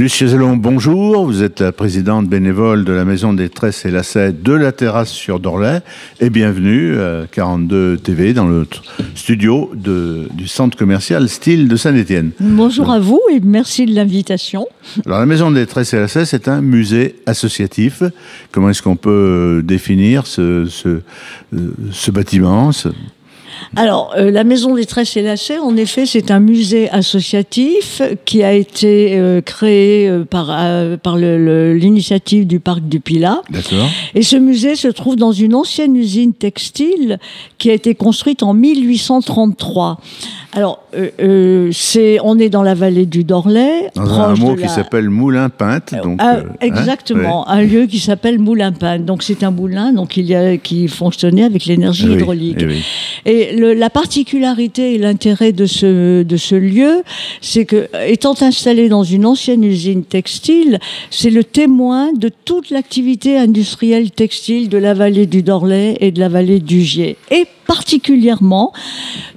Luce Chazalon, bonjour. Vous êtes la présidente bénévole de la Maison des Tresses et Lacets de la Terrasse sur Dorlay. Et bienvenue à 42 TV dans le studio du centre commercial Style de Saint-Étienne. Bonjour à vous et merci de l'invitation. Alors la Maison des Tresses et Lacets, c'est un musée associatif. Comment est-ce qu'on peut définir ce bâtiment Alors, la Maison des Tresses et Lacets, en effet, c'est un musée associatif qui a été créé par l'initiative du Parc du Pilat. D'accord. Et ce musée se trouve dans une ancienne usine textile qui a été construite en 1833. Alors, on est dans la vallée du Dorlay. Dans un hameau qui s'appelle Moulin-Pinte. Exactement, un lieu qui s'appelle Moulin-Pinte. Donc, c'est un moulin qui fonctionnait avec l'énergie hydraulique. Et la particularité et l'intérêt de ce lieu, c'est que, étant installé dans une ancienne usine textile, c'est le témoin de toute l'activité industrielle textile de la vallée du Dorlay et de la vallée du Gier. Et particulièrement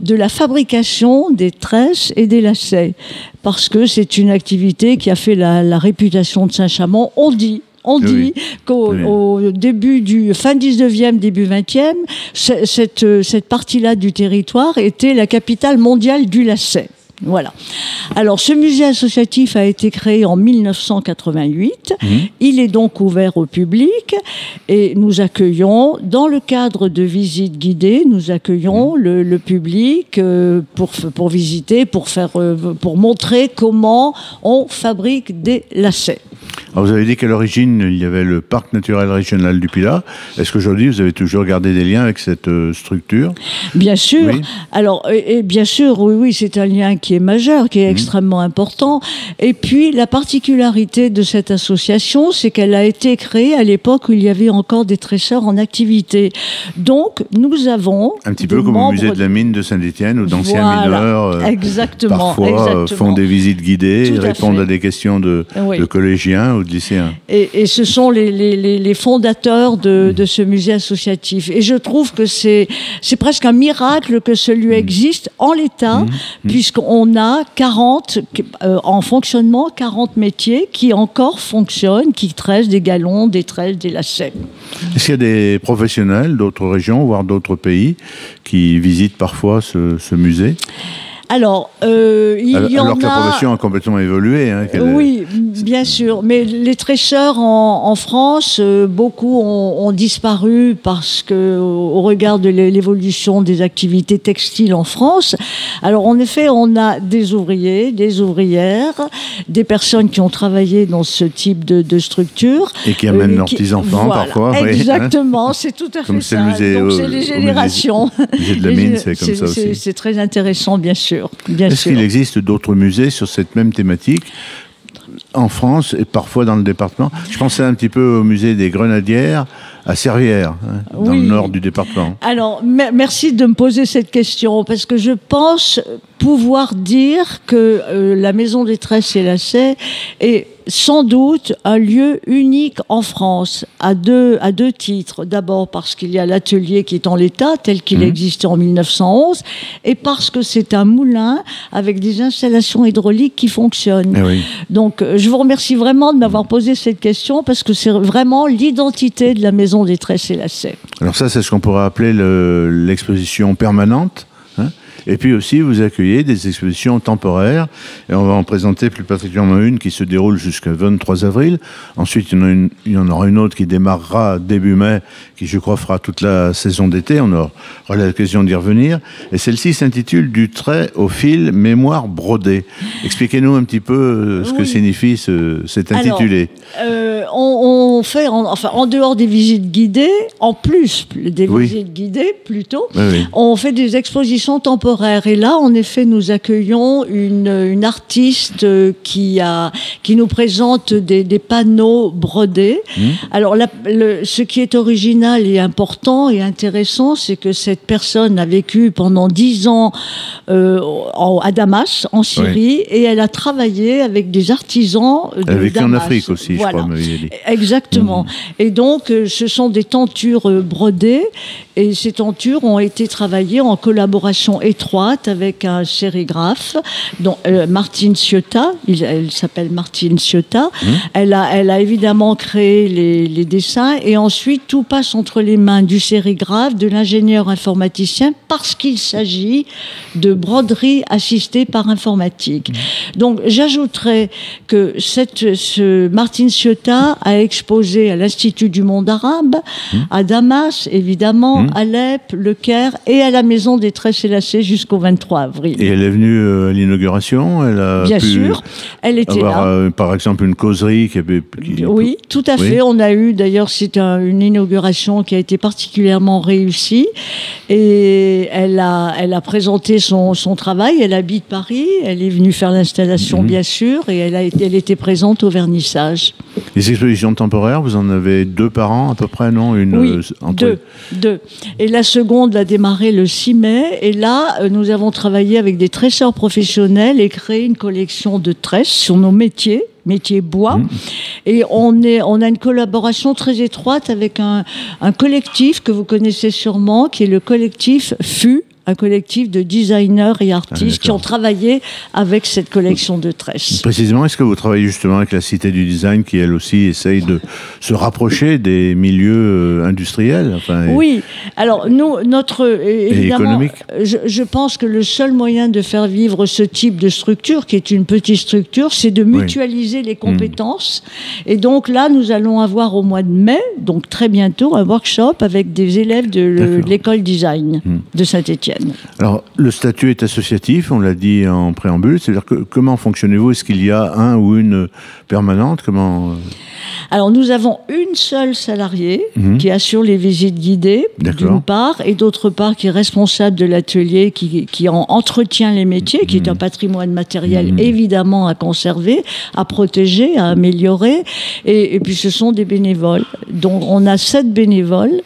de la fabrication des tresses et des lacets. Parce que c'est une activité qui a fait la réputation de Saint-Chamond. On dit qu'au début fin 19e, début 20e, cette partie-là du territoire était la capitale mondiale du lacet. Voilà. Alors, ce musée associatif a été créé en 1988. Il est donc ouvert au public et nous accueillons, dans le cadre de visites guidées, nous accueillons le public pour visiter, pour montrer comment on fabrique des lacets. Alors vous avez dit qu'à l'origine, il y avait le parc naturel régional du Pilat. Est-ce qu'aujourd'hui, vous avez toujours gardé des liens avec cette structure ? Bien sûr. Oui. Alors, bien sûr, oui, c'est un lien qui est majeur, qui est extrêmement important. Et puis, la particularité de cette association, c'est qu'elle a été créée à l'époque où il y avait encore des tresseurs en activité. Donc, nous avons un petit peu comme au musée de la mine de Saint-Étienne, où d'anciens mineurs parfois font des visites guidées, répondent à des questions de collégiens ou de lycéens. Et ce sont les fondateurs de ce musée associatif. Et je trouve que c'est presque un miracle que ce lieu existe en l'état, puisqu'on a en fonctionnement 40 métiers qui encore fonctionnent, qui tressent des galons, des tresses, des lacets. Est-ce qu'il y a des professionnels d'autres régions, voire d'autres pays, qui visitent parfois ce musée ? Alors que la profession a complètement évolué. Oui, bien sûr. Mais les tresseurs en France, beaucoup ont disparu parce que, au regard de l'évolution des activités textiles en France. Alors, en effet, on a des ouvriers, des ouvrières, des personnes qui ont travaillé dans ce type de structure. Et qui amènent leurs petits-enfants, parfois. Exactement, c'est tout à fait comme ça. Donc, c'est les générations. Le musée de la mine, c'est comme ça aussi. C'est très intéressant, bien sûr. Est-ce qu'il existe d'autres musées sur cette même thématique en France et parfois dans le département ? Je pensais un petit peu au musée des Grenadières à Servières, dans le nord du département. Alors, merci de me poser cette question, parce que je pense pouvoir dire que la Maison des Tresses et Lacets est sans doute un lieu unique en France, à deux titres. D'abord parce qu'il y a l'atelier qui est en l'état, tel qu'il existait en 1911, et parce que c'est un moulin avec des installations hydrauliques qui fonctionnent. Donc, je vous remercie vraiment de m'avoir posé cette question, parce que c'est vraiment l'identité de la Maison des Tresses et Lacets. Alors ça, c'est ce qu'on pourrait appeler l'exposition permanente. Et puis aussi, vous accueillez des expositions temporaires, et on va en présenter plus particulièrement une qui se déroule jusqu'au 23 avril. Ensuite, il y en aura une autre qui démarrera début mai, qui, je crois, fera toute la saison d'été. On aura l'occasion d'y revenir. Et celle-ci s'intitule « Du trait au fil, mémoire brodée ». Expliquez-nous un petit peu ce que signifie cet intitulé. Alors, on fait, en dehors des visites guidées, en plus des visites guidées, plutôt, on fait des expositions temporaires. Et là, en effet, nous accueillons une artiste qui nous présente des panneaux brodés. Alors, ce qui est original et important et intéressant, c'est que cette personne a vécu pendant 10 ans à Damas, en Syrie, et elle a travaillé avec des artisans de elle a vécu Damas. en Afrique aussi, voilà. je crois, m'avait dit. Exactement. Et donc, ce sont des tentures brodées, et ces tentures ont été travaillées en collaboration étroite avec un sérigraphe, dont Martine Ciotat. Elle s'appelle Martine Ciotat. Elle a évidemment créé les dessins, et ensuite tout passe entre les mains du sérigraphe, de l'ingénieur informaticien, parce qu'il s'agit de broderie assistée par informatique. Donc j'ajouterais que Martine Ciotat a exposé à l'Institut du monde arabe, à Damas évidemment, Alep, Le Caire, et à la Maison des Tresses et Lacets jusqu'au 23 avril. Et elle est venue à l'inauguration, elle a Bien pu sûr, elle était avoir, là. par exemple, une causerie Oui, tout à fait. On a eu, d'ailleurs, c'est une inauguration qui a été particulièrement réussie, et elle a présenté son travail. Elle habite Paris, elle est venue faire l'installation, bien sûr, et elle était présente au vernissage. Les expositions temporaires, vous en avez 2 par an à peu près, non? Oui, deux. Et la seconde a démarré le 6 mai, et là, nous avons travaillé avec des tresseurs professionnels et créé une collection de tresses sur nos métiers bois. Et on a une collaboration très étroite avec un collectif que vous connaissez sûrement, qui est le collectif FU, un collectif de designers et artistes qui ont travaillé avec cette collection de tresses. Précisément, est-ce que vous travaillez justement avec la Cité du Design, qui elle aussi essaye de se rapprocher des milieux industriels, Oui, alors nous, évidemment, économique. Je pense que le seul moyen de faire vivre ce type de structure, qui est une petite structure, c'est de mutualiser les compétences. Et donc là, nous allons avoir au mois de mai, donc très bientôt, un workshop avec des élèves de l'école design de Saint-Étienne. Alors, le statut est associatif, on l'a dit en préambule, c'est-à-dire que comment fonctionnez-vous? Est-ce qu'il y a un ou une permanente? Alors, nous avons une seule salariée qui assure les visites guidées, d'une part, et d'autre part, qui est responsable de l'atelier, qui entretient les métiers, qui est un patrimoine matériel évidemment à conserver, à protéger, à améliorer. Et puis, ce sont des bénévoles. Donc, on a 7 bénévoles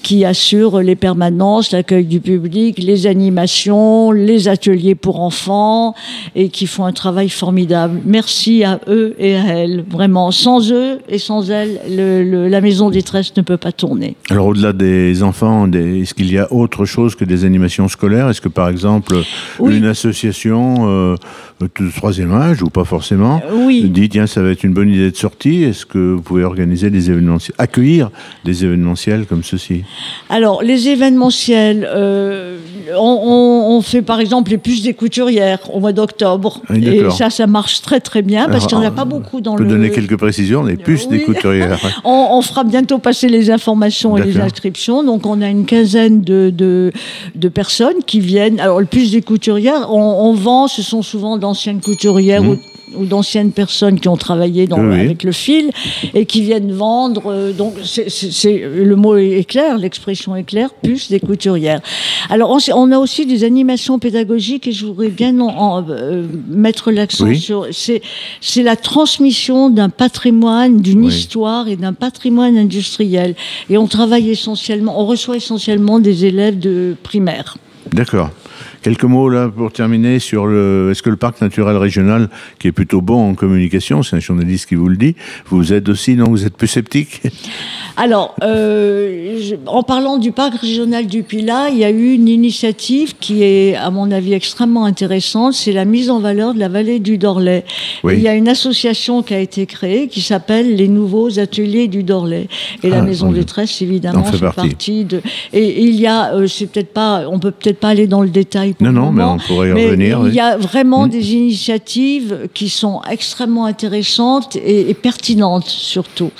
qui assurent les permanences, l'accueil du public, les animations, les ateliers pour enfants, et qui font un travail formidable. Merci à eux et à elles. Vraiment, sans eux et sans elles, la Maison des Tresses ne peut pas tourner. Alors, au-delà des enfants, est-ce qu'il y a autre chose que des animations scolaires? Est-ce que, par exemple, une association de 3e âge, ou pas forcément, dit, tiens, ça va être une bonne idée de sortie, est-ce que vous pouvez organiser des événementiels, accueillir des événementiels comme ceci? Alors, les événementiels, on fait par exemple les puces des couturières au mois d'octobre. Et ça marche très très bien, parce qu'il n'y en a pas beaucoup dans le... On peut donner quelques précisions, les puces des couturières. On fera bientôt passer les informations et les inscriptions. Donc, on a une quinzaine de personnes qui viennent. Alors, les puces des couturières, on vend, ce sont souvent d'anciennes couturières ou d'anciennes personnes qui ont travaillé avec le fil et qui viennent vendre. Donc, le mot est clair, l'expression est claire, puces des couturières. Alors, on a aussi des animations pédagogiques, et je voudrais bien mettre l'accent sur... C'est la transmission d'un patrimoine, d'une histoire et d'un patrimoine industriel. Et on reçoit essentiellement des élèves de primaire. D'accord. Quelques mots là pour terminer sur est-ce que le parc naturel régional, qui est plutôt bon en communication, c'est un journaliste qui vous le dit, vous aide aussi, non? Vous êtes plus sceptique? Alors, en parlant du parc régional du Pilat, il y a eu une initiative qui est, à mon avis, extrêmement intéressante, c'est la mise en valeur de la vallée du Dorlay. Il y a une association qui a été créée qui s'appelle les Nouveaux Ateliers du Dorlay. Et la Maison des Tresses, évidemment, fait partie de... Et il y a, on peut peut-être pas aller dans le détail pour le moment, mais on pourrait y revenir. Il y a vraiment des initiatives qui sont extrêmement intéressantes et pertinentes, surtout.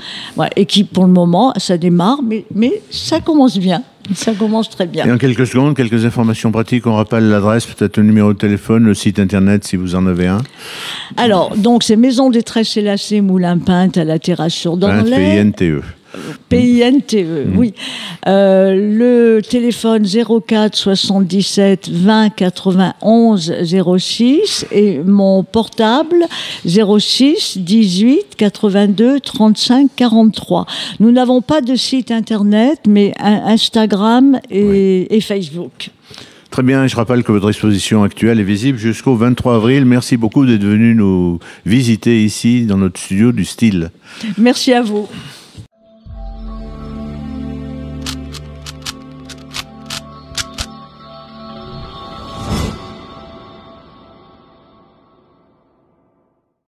Et qui, pour le moment, ça démarre, mais ça commence bien. Ça commence très bien. Et en quelques secondes, quelques informations pratiques. On rappelle l'adresse, peut-être le numéro de téléphone, le site internet si vous en avez un. Alors, donc c'est Maison des Tresses et Lacets, Moulins-Pinte, à la terrasse sur Dorlay. PINTE. PINTE, oui. Le téléphone 04 77 20 91 06 et mon portable 06 18 82 35 43. Nous n'avons pas de site internet, mais Instagram et Facebook. Très bien, je rappelle que votre exposition actuelle est visible jusqu'au 23 avril. Merci beaucoup d'être venu nous visiter ici dans notre studio du Style. Merci à vous.